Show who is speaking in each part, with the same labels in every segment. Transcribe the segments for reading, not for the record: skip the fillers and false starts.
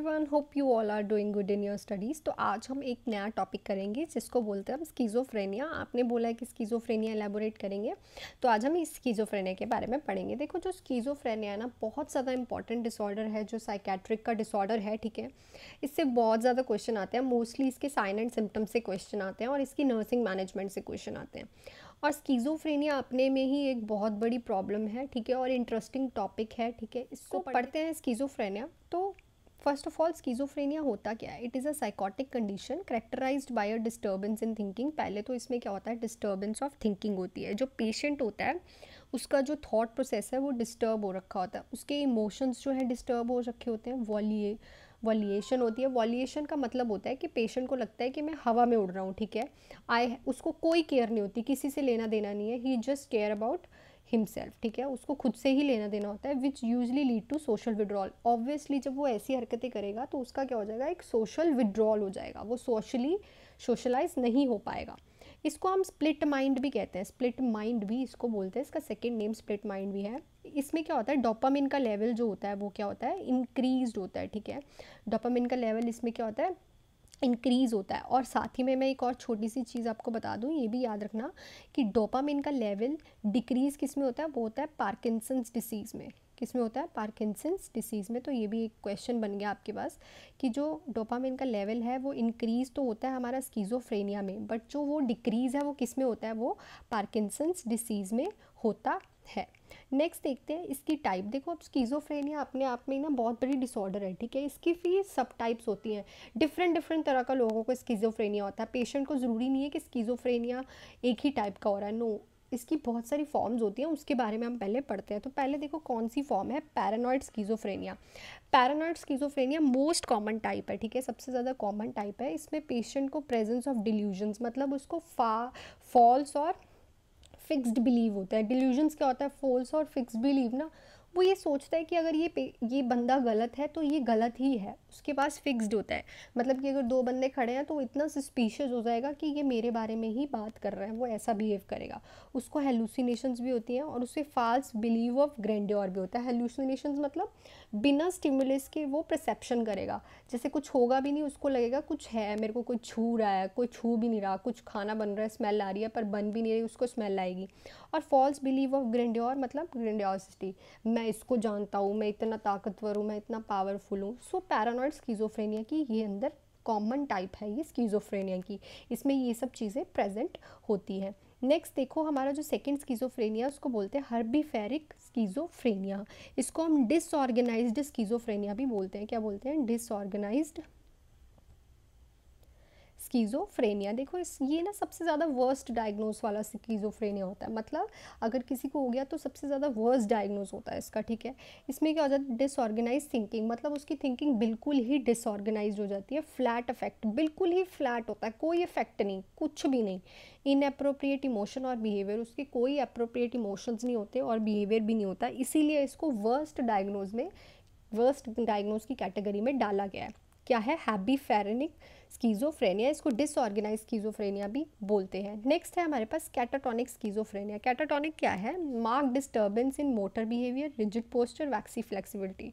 Speaker 1: Everyone, hope you all are doing good in your studies. तो आज हम एक नया टॉपिक करेंगे जिसको बोलते हैं हम स्कीज़ोफ्रेनिया। आपने बोला है कि स्कीज़ोफ्रेनिया एलैबोरेट करेंगे, तो आज हम इस स्कीज़ोफ्रेनिया के बारे में पढ़ेंगे। देखो, जो स्कीज़ोफ्रेनिया है ना, बहुत ज़्यादा इंपॉर्टेंट डिसऑर्डर है, जो साइकेट्रिक का डिसऑर्डर है, ठीक है। इससे बहुत ज़्यादा क्वेश्चन आते हैं, मोस्टली इसके साइन एंड सिम्टम्स से क्वेश्चन आते हैं और इसकी नर्सिंग मैनेजमेंट से क्वेश्चन आते हैं। और स्कीज़ोफ्रेनिया अपने में ही एक बहुत बड़ी प्रॉब्लम है, ठीक है, और इंटरेस्टिंग टॉपिक है, ठीक है। इसको पढ़ते हैं स्कीज़ोफ्रेनिया। तो फर्स्ट ऑफ ऑल, स्कीज़ोफ्रेनिया होता क्या है? It is a psychotic condition characterized by a disturbance in thinking. पहले तो इसमें क्या होता है, डिस्टर्बेंस ऑफ थिंकिंग होती है। जो पेशेंट होता है उसका जो थॉट प्रोसेस है वो डिस्टर्ब हो रखा होता है, उसके इमोशंस जो है डिस्टर्ब हो रखे होते हैं। वॉल्यूएशन होती है। वॉल्यूएशन का मतलब होता है कि पेशेंट को लगता है कि मैं हवा में उड़ रहा हूँ, ठीक है। उसको कोई केयर नहीं होती, किसी से लेना देना नहीं है। ही जस्ट केयर अबाउट हिमसेल्फ, ठीक है। उसको खुद से ही लेना देना होता है, which usually lead to social withdrawal. Obviously जब वो ऐसी हरकतें करेगा तो उसका क्या हो जाएगा, एक सोशल विड्रॉल हो जाएगा, वो सोशलाइज नहीं हो पाएगा। इसको हम स्प्लिट माइंड भी कहते हैं, स्प्लिट माइंड भी इसको बोलते हैं, इसका सेकेंड नेम स्प्लिट माइंड भी है। इसमें क्या होता है, डोपामिन का लेवल जो होता है वो क्या होता है, इंक्रीज्ड होता है, ठीक है। डोपामिन का लेवल इसमें क्या होता है, इंक्रीज़ होता है। और साथ ही में मैं एक और छोटी सी चीज़ आपको बता दूं, ये भी याद रखना कि डोपामिन का लेवल डिक्रीज़ किस में होता है, वो होता है पार्किंसंस डिसीज़ में। किस में होता है, पार्किंसंस डिसीज़ में। तो ये भी एक क्वेश्चन बन गया आपके पास कि जो डोपामिन का लेवल है वो इंक्रीज़ तो होता है हमारा स्कीज़ोफ्रेनिया में, बट जो वो डिक्रीज़ है वो किस में होता है, वो पार्किंसंस डिसीज़ में होता है। नेक्स्ट देखते हैं इसकी टाइप। देखो, अब स्कीज़ोफ्रेनिया अपने आप में ना बहुत बड़ी डिसऑर्डर है, ठीक है। इसकी भी सब टाइप्स होती हैं। डिफरेंट तरह का लोगों को स्कीज़ोफ्रेनिया होता है। पेशेंट को ज़रूरी नहीं है कि स्कीज़ोफ्रेनिया एक ही टाइप का हो रहा है, नो, इसकी बहुत सारी फॉर्म्स होती हैं, उसके बारे में हम पहले पढ़ते हैं। तो पहले देखो कौन सी फॉर्म है, paranoid schizophrenia. Paranoid schizophrenia most common type है, ठीक है, सबसे ज़्यादा कॉमन टाइप है। इसमें पेशेंट को प्रेजेंस ऑफ डिल्यूजन्स, मतलब उसको फॉल्स और फिक्स्ड बिलीव होता है। डिल्यूजन्स क्या होता है, फॉल्स और फिक्स्ड बिलीव ना, वो ये सोचता है कि अगर ये बंदा गलत है तो ये गलत ही है। उसके पास फिक्स्ड होता है, मतलब कि अगर दो बंदे खड़े हैं तो वो इतना सस्पिशियस हो जाएगा कि ये मेरे बारे में ही बात कर रहे हैं, वो ऐसा बिहेव करेगा। उसको हेलुसिनेशंस भी होती हैं और उससे फाल्स बिलीव ऑफ ग्रैंडियोर भी होता है। हेलुसिनेशंस मतलब बिना स्टिमुलस के वो परसेप्शन करेगा, जैसे कुछ होगा भी नहीं, उसको लगेगा कुछ है, मेरे को कोई छू रहा है, कोई छू भी नहीं रहा, कुछ खाना बन रहा है, स्मेल आ रही है, पर बन भी नहीं रही, उसको स्मेल आएगी। और फॉल्स बिलीव ऑफ ग्रैंडियोर मतलब ग्रैंडियोसिटी, मैं इसको जानता हूँ, मैं इतना ताकतवर हूँ, मैं इतना पावरफुल हूँ। सो पैरानॉइड स्कीज़ोफ्रेनिया की ये अंदर कॉमन टाइप है, ये स्कीज़ोफ्रेनिया की, इसमें ये सब चीज़ें प्रेजेंट होती हैं। नेक्स्ट देखो, हमारा जो सेकंड स्कीज़ोफ्रेनिया उसको बोलते हैं हर्बीफेरिक स्कीज़ोफ्रेनिया। इसको हम डिसऑर्गेनाइज्ड स्कीज़ोफ्रेनिया भी बोलते हैं। क्या बोलते हैं, डिसऑर्गेनाइज्ड स्कीज़ोफ्रेनिया। देखो, ये ना सबसे ज़्यादा वर्स्ट डायग्नोस वाला स्कीज़ोफ्रेनिया होता है, मतलब अगर किसी को हो गया तो सबसे ज़्यादा वर्स्ट डायग्नोस होता है इसका, ठीक है। इसमें क्या हो जाता है, डिसऑर्गेनाइज थिंकिंग, मतलब उसकी थिंकिंग बिल्कुल ही डिसऑर्गेनाइज हो जाती है। फ्लैट अफेक्ट, बिल्कुल ही फ्लैट होता है, कोई इफेक्ट नहीं, कुछ भी नहीं। इनअप्रोप्रिएट इमोशन और बिहेवियर, उसके कोई अप्रोप्रिएट इमोशंस नहीं होते और बिहेवियर भी नहीं होता, इसीलिए इसको वर्स्ट डायग्नोस की कैटेगरी में डाला गया है। क्या है, हैबीफेरेनिक स्कीज़ोफ्रेनिया। इसको डिसऑर्गेनाइज स्कीज़ोफ्रेनिया भी बोलते हैं। नेक्स्ट है हमारे पास कैटाटोनिक स्कीज़ोफ्रेनिया। कैटाटोनिक क्या है, mark disturbance in motor behaviour, rigid posture, waxy flexibility.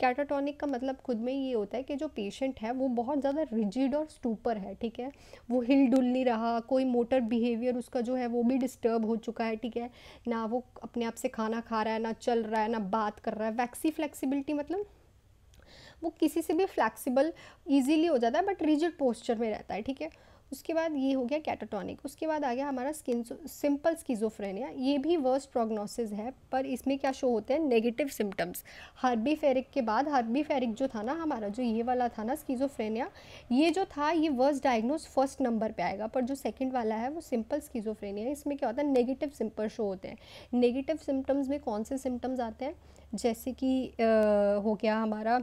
Speaker 1: Catatonic का मतलब खुद में ये होता है कि जो पेशेंट है वो बहुत ज़्यादा रिजिड और स्टूपर है, ठीक है। वो हिल डुल नहीं रहा, कोई मोटर बिहेवियर उसका जो है वो भी डिस्टर्ब हो चुका है, ठीक है। ना वो अपने आप से खाना खा रहा है, ना चल रहा है, ना बात कर रहा है। वैक्सी फ्लेक्सिबिलिटी मतलब वो किसी से भी फ्लैक्सिबल ईजीली हो जाता है, बट रिजिड पोस्चर में रहता है, ठीक है। उसके बाद ये हो गया कैटाटोनिक। उसके बाद आ गया हमारा सिंपल स्कीज़ोफ्रेनिया। ये भी वर्स्ट प्रोग्नोसिस है, पर इसमें क्या शो होते हैं, नेगेटिव सिम्टम्स। हर्बीफेरिक के बाद, हर्बीफेरिक जो था ना हमारा, जो ये वाला था ना स्कीज़ोफ्रेनिया, ये जो था ये वर्स्ट डायग्नोस फर्स्ट नंबर पे आएगा, पर जो सेकंड वाला है वो सिंपल स्कीज़ोफ्रेनिया है। इसमें क्या होता है, नेगेटिव सिम्पल शो होते हैं। नेगेटिव सिम्टम्स में कौन से सिम्टम्स आते हैं, जैसे कि हो गया हमारा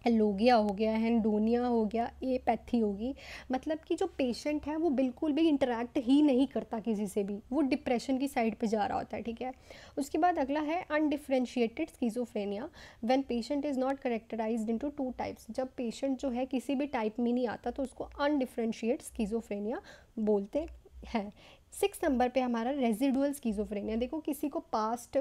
Speaker 1: लोगिया, हो गया हेंडोनिया, हो गया एपैथी होगी, मतलब कि जो पेशेंट है वो बिल्कुल भी इंटरेक्ट ही नहीं करता किसी से भी, वो डिप्रेशन की साइड पे जा रहा होता है, ठीक है। उसके बाद अगला है undifferentiated schizophrenia. When patient is not characterized into two types. जब पेशेंट जो है किसी भी टाइप में नहीं आता तो उसको अनडिफरेंशिएट स्कीज़ोफ्रेनिया बोलते हैं। 6 नंबर पे हमारा रेजिडुअल स्कीज़ोफ्रेनिया। देखो, किसी को पास्ट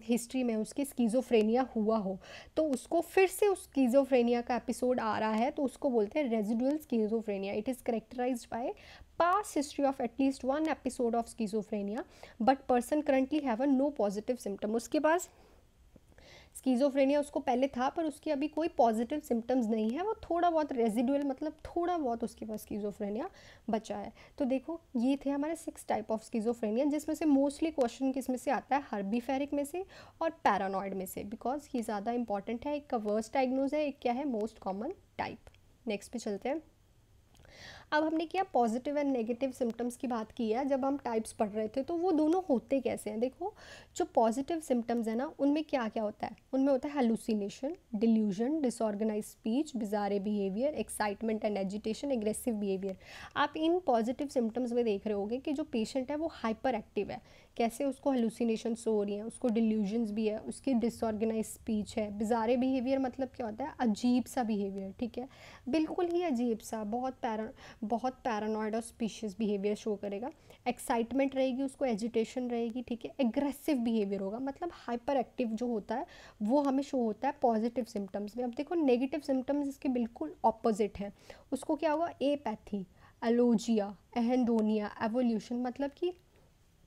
Speaker 1: हिस्ट्री में उसके स्किज़ोफ्रेनिया हुआ हो, तो उसको फिर से उस स्किज़ोफ्रेनिया का एपिसोड आ रहा है तो उसको बोलते हैं residual schizophrenia. It is characterized by past history of at least one episode of schizophrenia but person currently have a no positive symptom। उसके पास स्किज़ोफ्रेनिया उसको पहले था पर उसकी अभी कोई पॉजिटिव सिम्टम्स नहीं है, वो थोड़ा बहुत रेजिडुअल मतलब थोड़ा बहुत उसके पास स्किज़ोफ्रेनिया बचा है। तो देखो ये थे हमारे 6 टाइप ऑफ स्किज़ोफ्रेनिया, जिसमें से मोस्टली क्वेश्चन किस में से आता है, हर्बीफेरिक में से और पैरानॉइड में से, बिकॉज ये ज़्यादा इंपॉर्टेंट है। एक का वर्स्ट डायग्नोज है, एक क्या है मोस्ट कॉमन टाइप। नेक्स्ट पे चलते हैं। अब हमने क्या पॉजिटिव एंड नेगेटिव सिम्टम्स की बात की है, जब हम टाइप्स पढ़ रहे थे तो वो दोनों होते कैसे हैं। देखो जो पॉजिटिव सिम्टम्स है ना उनमें क्या क्या होता है, उनमें होता है hallucination, delusion, disorganise speech, बिजारे behaviour, excitement and agitation, aggressive behaviour. आप इन पॉजिटिव सिम्टम्स में देख रहे होगे कि जो पेशेंट है वो हाइपर एक्टिव है, कैसे उसको हेलुसिनेशंस हो रही हैं, उसको डिल्यूजन्स भी है, उसकी डिसऑर्गेनाइज स्पीच है। बिजारे बिहेवियर मतलब क्या होता है, अजीब सा बिहेवियर, ठीक है, बिल्कुल ही अजीब सा, बहुत पैरानॉइड और स्पीशियस बिहेवियर शो करेगा। एक्साइटमेंट रहेगी उसको, एजिटेशन रहेगी, ठीक है, एग्रेसिव बिहेवियर होगा, मतलब हाइपर एक्टिव जो होता है वो हमें शो होता है पॉजिटिव सिम्टम्स में। अब देखो नेगेटिव सिम्टम्स इसके बिल्कुल ऑपोजिट हैं, उसको क्या होगा, एपैथी, एलोजिया, एहेंडोनिया, एवोल्यूशन, मतलब कि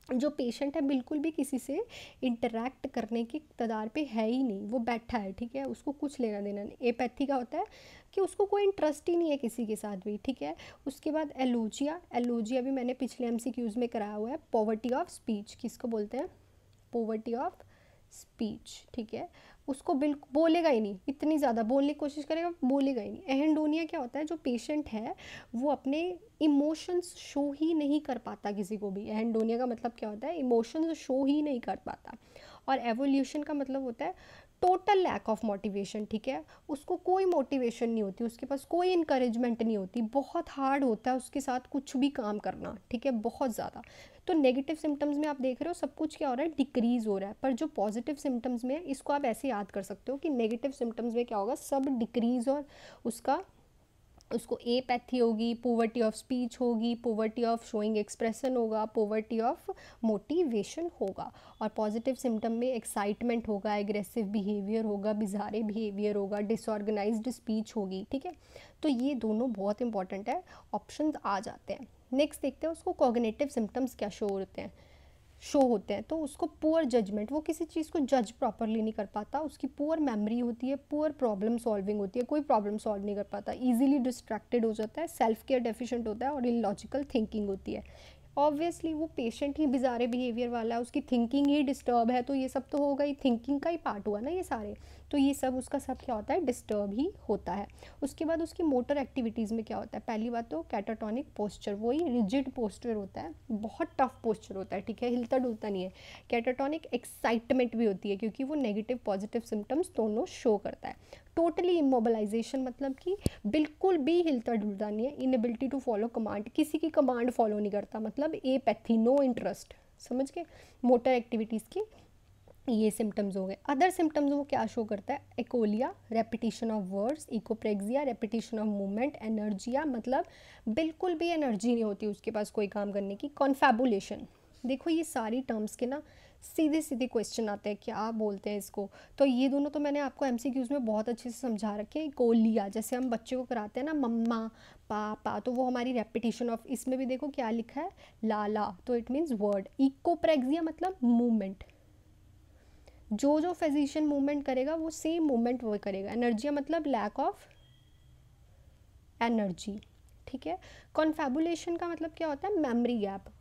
Speaker 1: जो पेशेंट है बिल्कुल भी किसी से इंटरेक्ट करने की कगार पे है ही नहीं, वो बैठा है, ठीक है, उसको कुछ लेना देना नहीं। एपैथी का होता है कि उसको कोई इंटरेस्ट ही नहीं है किसी के साथ भी, ठीक है। उसके बाद एलोजिया, एलोजिया भी मैंने पिछले एमसीक्यूज़ में कराया हुआ है। पॉवर्टी ऑफ स्पीच, किसको बोलते हैं, पॉवर्टी ऑफ स्पीच, ठीक है, उसको बिल्कुल बोलेगा ही नहीं, इतनी ज़्यादा बोलने की कोशिश करेगा बोलेगा ही नहीं। एहेंडोनिया क्या होता है, जो पेशेंट है वो अपने इमोशंस शो ही नहीं कर पाता किसी को भी। एहेंडोनिया का मतलब क्या होता है, इमोशंस शो ही नहीं कर पाता। और एवोल्यूशन का मतलब होता है टोटल लैक ऑफ मोटिवेशन, ठीक है, उसको कोई मोटिवेशन नहीं होती, उसके पास कोई इंकरेजमेंट नहीं होती, बहुत हार्ड होता है उसके साथ कुछ भी काम करना, ठीक है, बहुत ज़्यादा। तो नेगेटिव सिम्टम्स में आप देख रहे हो सब कुछ क्या हो रहा है, डिक्रीज़ हो रहा है, पर जो पॉजिटिव सिम्टम्स में इसको आप ऐसे याद कर सकते हो कि नेगेटिव सिम्टम्स में क्या होगा, सब डिक्रीज़ और उसको एपैथी होगी, पोवर्टी ऑफ स्पीच होगी, पोवर्टी ऑफ शोइंग एक्सप्रेशन होगा, पोवर्टी ऑफ मोटिवेशन होगा। और पॉजिटिव सिम्टम में एक्साइटमेंट होगा, एग्रेसिव बिहेवियर होगा, बिजारे बिहेवियर होगा, डिसऑर्गेनाइज्ड स्पीच होगी, ठीक है। तो ये दोनों बहुत इंपॉर्टेंट है, ऑप्शंस आ जाते हैं। नेक्स्ट देखते हैं उसको कॉग्निटिव सिम्टम्स क्या शो होते हैं। तो उसको पुअर जजमेंट, वो किसी चीज़ को जज प्रॉपरली नहीं कर पाता, उसकी पुअर मेमोरी होती है, पुअर प्रॉब्लम सॉल्विंग होती है, कोई प्रॉब्लम सॉल्व नहीं कर पाता, इजीली डिस्ट्रैक्टेड हो जाता है, सेल्फ केयर डेफिशिएंट होता है और इलॉजिकल थिंकिंग होती है। ऑब्वियसली वो पेशेंट ही बिजारे बिहेवियर वाला है, उसकी थिंकिंग ही डिस्टर्ब है, तो ये सब तो होगा ही, थिंकिंग का ही पार्ट हुआ ना ये सारे, तो ये सब उसका सब क्या होता है, डिस्टर्ब ही होता है। उसके बाद उसकी मोटर एक्टिविटीज़ में क्या होता है, पहली बात तो कैटाटोनिक पोस्चर, वही रिजिड पोस्चर होता है, बहुत टफ पोस्चर होता है, ठीक है, हिलता डुलता नहीं है। कैटाटोनिक एक्साइटमेंट भी होती है क्योंकि वो नेगेटिव पॉजिटिव सिम्टम्स दोनों शो करता है। टोटली इमोबलाइजेशन मतलब कि बिल्कुल भी हिलता डुलता नहीं है। इनएबिलिटी टू फॉलो कमांड, किसी की कमांड फॉलो नहीं करता, मतलब एपैथी, नो इंटरेस्ट, समझ के। मोटर एक्टिविटीज़ की ये सिम्टम्स हो गए। अदर सिम्टम्स वो क्या शो करता है, echolalia, repetition of words, echopraxia, repetition of movement, anergia, मतलब बिल्कुल भी एनर्जी नहीं होती उसके पास कोई काम करने की। कॉन्फैबुलेशन, देखो ये सारी टर्म्स के ना सीधे सीधे क्वेश्चन आते हैं, क्या बोलते हैं इसको, तो ये दोनों तो मैंने आपको एमसीक्यूज़ में बहुत अच्छे से समझा रखे हैं। इकोलिया जैसे हम बच्चे को कराते हैं ना, मम्मा पापा, तो वो हमारी रेपिटेशन ऑफ, इसमें भी देखो क्या लिखा है, लाला, तो इट मीन्स वर्ड। इकोप्रेक्सिया मतलब मूवमेंट, जो फिजिशियन मूवमेंट करेगा वो सेम मूवमेंट वो करेगा। एनर्जिया मतलब लैक ऑफ एनर्जी, ठीक है। कॉन्फैबुलेशन का मतलब क्या होता है, मेमोरी गैप,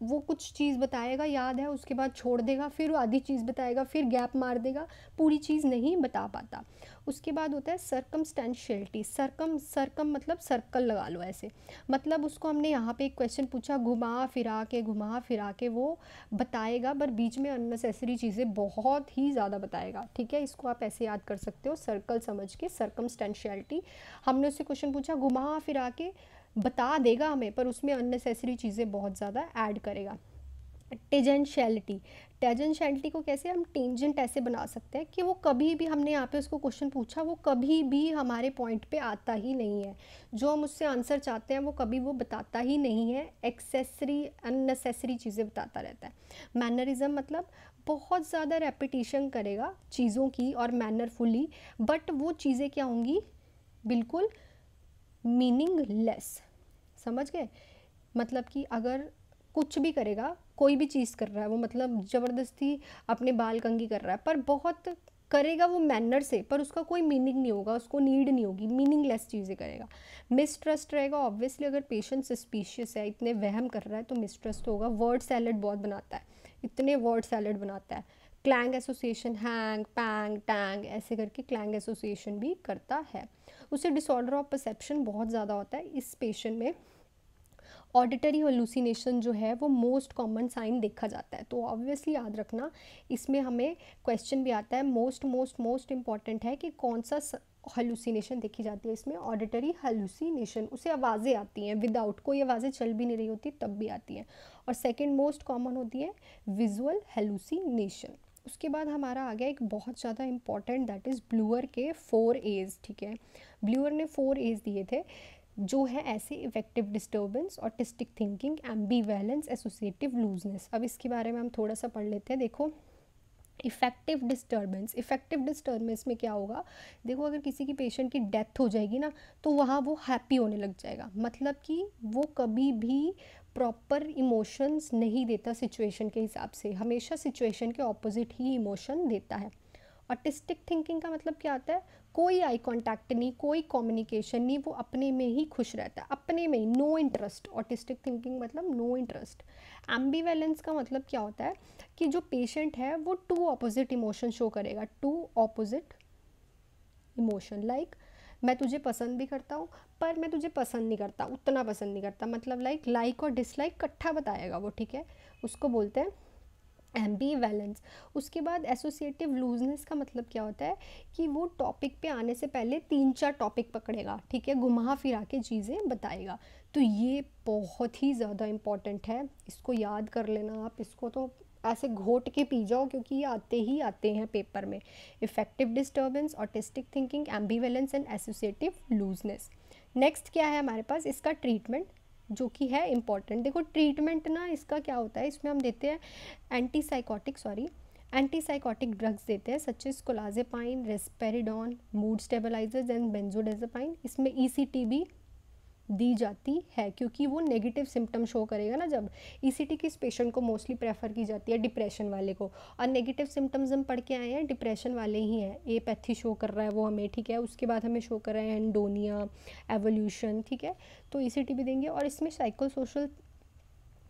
Speaker 1: वो कुछ चीज़ बताएगा, याद है, उसके बाद छोड़ देगा, फिर आधी चीज़ बताएगा, फिर गैप मार देगा, पूरी चीज़ नहीं बता पाता। उसके बाद होता है सर्कमस्टेंशियलिटी, सरकम मतलब सर्कल लगा लो ऐसे, मतलब उसको हमने यहाँ पे एक क्वेश्चन पूछा, घुमा फिरा के वो बताएगा, पर बीच में अननेसेसरी चीज़ें बहुत ही ज़्यादा बताएगा, ठीक है। इसको आप ऐसे याद कर सकते हो, सर्कल समझ के, सर्कमस्टेंशियलिटी। हमने उससे क्वेश्चन पूछा, घुमा फिरा के बता देगा हमें, पर उसमें अननेसेसरी चीज़ें बहुत ज़्यादा ऐड करेगा। टेजेंशियलिटी को कैसे हम टेंजेंट ऐसे बना सकते हैं कि वो कभी भी, हमने यहाँ पे उसको क्वेश्चन पूछा, वो कभी भी हमारे पॉइंट पे आता ही नहीं है, जो हम उससे आंसर चाहते हैं वो कभी वो बताता ही नहीं है, एक्सेसरी अननेसेसरी चीज़ें बताता रहता है। मैनरिज्म मतलब बहुत ज़्यादा रेपिटेशन करेगा चीज़ों की और मैनरफुली, बट वो चीज़ें क्या होंगी, बिल्कुल मीनिंगलेस। समझ गए? मतलब कि अगर कुछ भी करेगा, कोई भी चीज़ कर रहा है वो, मतलब ज़बरदस्ती अपने बाल कंघी कर रहा है, पर बहुत करेगा वो मैनर से, पर उसका कोई मीनिंग नहीं होगा, उसको नीड नहीं होगी, मीनिंगलेस चीज़ें करेगा। मिसट्रस्ट रहेगा ऑब्वियसली, अगर पेशेंट सस्पिशियस है, इतने वहम कर रहा है तो मिसट्रस्ट होगा। वर्ड सैलड बहुत बनाता है, इतने वर्ड सैलड बनाता है। क्लैंग एसोसिएशन, हैंग, पैंग, टैंग, ऐसे करके क्लैंग एसोसिएशन भी करता है। उसे डिसऑर्डर ऑफ परसेप्शन बहुत ज़्यादा होता है इस पेशेंट में। ऑडिटरी हेलुसिनेशन जो है वो मोस्ट कॉमन साइन देखा जाता है। तो ऑब्वियसली याद रखना, इसमें हमें क्वेश्चन भी आता है, मोस्ट इम्पॉर्टेंट है कि कौन सा हेलुसिनेशन देखी जाती है इसमें, ऑडिटरी हेलुसिनेशन। उसे आवाज़ें आती हैं विदाउट, कोई आवाज़ें चल भी नहीं रही होती तब भी आती हैं। और सेकेंड मोस्ट कॉमन होती है विजुअल हेलुसिनेशन। उसके बाद हमारा आ गया एक बहुत ज़्यादा इंपॉर्टेंट, दैट इज़ ब्लूअर के 4 A's। ठीक है, ब्लूअर ने 4 A's दिए थे, जो है ऐसे affective disturbance, autistic thinking, ambivalence, associative looseness. अब इसके बारे में हम थोड़ा सा पढ़ लेते हैं। देखो, इफेक्टिव डिस्टर्बेंस में क्या होगा, देखो अगर किसी की पेशेंट की डेथ हो जाएगी ना, तो वहाँ वो हैप्पी होने लग जाएगा, मतलब कि वो कभी भी प्रॉपर इमोशंस नहीं देता सिचुएशन के हिसाब से, हमेशा सिचुएशन के ऑपोजिट ही इमोशन देता है। ऑटिस्टिक थिंकिंग का मतलब क्या आता है, कोई आई कांटेक्ट नहीं, कोई कम्युनिकेशन नहीं, वो अपने में ही खुश रहता है, अपने में ही, नो इंटरेस्ट। ऑटिस्टिक थिंकिंग मतलब नो इंटरेस्ट। एम्बीवैलेंस का मतलब क्या होता है कि जो पेशेंट है वो 2 ऑपोजिट इमोशन शो करेगा, 2 ऑपोजिट इमोशन। लाइक मैं तुझे पसंद भी करता हूँ, पर मैं तुझे पसंद नहीं करता, उतना पसंद नहीं करता, मतलब लाइक और डिसलाइक इकट्ठा बताएगा वो। ठीक है, उसको बोलते हैं एम्बीवैलेंस। उसके बाद एसोसिएटिव लूजनेस का मतलब क्या होता है कि वो टॉपिक पे आने से पहले 3-4 टॉपिक पकड़ेगा, ठीक है, घुमा फिरा के चीज़ें बताएगा। तो ये बहुत ही ज़्यादा इम्पॉर्टेंट है, इसको याद कर लेना आप, इसको तो ऐसे घोट के पी जाओ, क्योंकि ये आते ही आते हैं पेपर में। Affective disturbance, autistic thinking, ambivalence and associative looseness. Next क्या है हमारे पास, इसका ट्रीटमेंट, जो कि है इम्पॉर्टेंट। देखो ट्रीटमेंट ना इसका क्या होता है, इसमें हम देते हैं एंटीसाइकोटिक ड्रग्स देते हैं, such as clozapine, risperidone, mood stabilisers and benzodiazepine. इसमें ईसीटी भी दी जाती है, क्योंकि वो नेगेटिव सिम्टम शो करेगा ना। जब ईसीटी किस पेशेंट को मोस्टली प्रेफर की जाती है, डिप्रेशन वाले को, और नेगेटिव सिम्टम्स हम पढ़ के आए हैं डिप्रेशन वाले ही हैं। एपैथी शो कर रहा है वो हमें, ठीक है, उसके बाद हमें शो कर रहा है एंडोनिया, एवोल्यूशन, ठीक है, तो ईसीटी भी देंगे। और इसमें साइको सोशल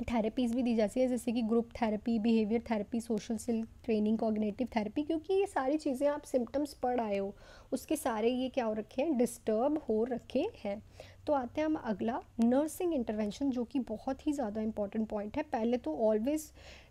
Speaker 1: थेरेपीज़ भी दी जाती है, जैसे कि group therapy, behaviour therapy, social skill training, cognitive therapy, क्योंकि ये सारी चीज़ें आप सिम्टम्स पढ़ आए हो, उसके सारे ये क्या हो रखे हैं, डिस्टर्ब हो रखे हैं। तो आते हैं हम अगला, नर्सिंग इंटरवेंशन, जो कि बहुत ही ज़्यादा इंपॉर्टेंट पॉइंट है। पहले तो ऑलवेज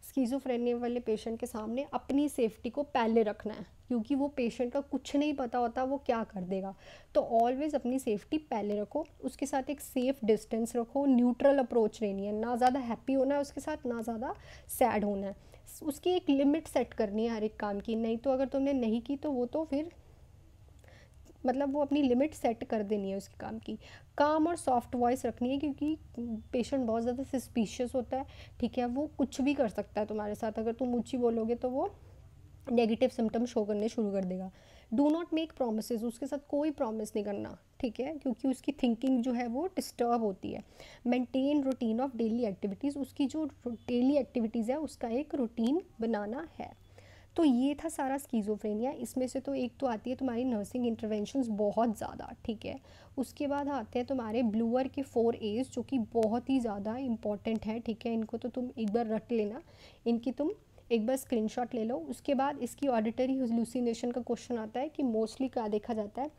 Speaker 1: स्किज़ोफ्रेनिया वाले पेशेंट के सामने अपनी सेफ्टी को पहले रखना है, क्योंकि वो पेशेंट का कुछ नहीं पता होता वो क्या कर देगा। तो ऑलवेज अपनी सेफ्टी पहले रखो, उसके साथ एक सेफ डिस्टेंस रखो, न्यूट्रल अप्रोच लेनी है, ना ज़्यादा हैप्पी होना है उसके साथ, ना ज़्यादा सैड होना है। उसकी एक लिमिट सेट करनी है हर एक काम की, नहीं तो अगर तुमने नहीं की तो वो तो फिर मतलब वो अपनी लिमिट सेट कर देनी है उसके काम की। काम और सॉफ्ट वॉइस रखनी है, क्योंकि पेशेंट बहुत ज़्यादा सस्पिशियस होता है, ठीक है, वो कुछ भी कर सकता है तुम्हारे साथ, अगर तुम ऊँची बोलोगे तो वो नेगेटिव सिम्टम शो करने शुरू कर देगा। डू नॉट मेक प्रोमिसेस, उसके साथ कोई प्रॉमिस नहीं करना, ठीक है, क्योंकि उसकी थिंकिंग जो है वो डिस्टर्ब होती है। Maintain routine of daily activities, उसकी जो डेली एक्टिविटीज़ है उसका एक रूटीन बनाना है। तो ये था सारा स्किज़ोफ्रेनिया। इसमें से तो एक तो आती है तुम्हारी नर्सिंग इंटरवेंशंस बहुत ज़्यादा, ठीक है। उसके बाद आते हैं तुम्हारे ब्लूअर के 4 A's, जो कि बहुत ही ज़्यादा इंपॉर्टेंट है, ठीक है, इनको तो तुम एक बार रट लेना, इनकी तुम एक बार स्क्रीनशॉट ले लो। उसके बाद इसकी ऑडिटरी हेलुसिनेशन का क्वेश्चन आता है कि मोस्टली क्या देखा जाता है।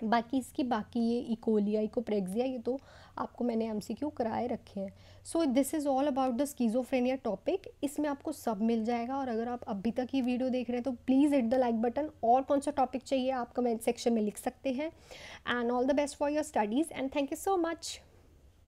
Speaker 1: बाकी ये इकोलिया, इकोप्रेक्सिया, ये तो आपको मैंने एमसीक्यू कराए रखे हैं। So this is all about the schizophrenia topic, इसमें आपको सब मिल जाएगा। और अगर आप अभी तक ये वीडियो देख रहे हैं तो please hit the like button, और कौन सा टॉपिक चाहिए आप कमेंट सेक्शन में लिख सकते हैं। And all the best for your studies and thank you so much.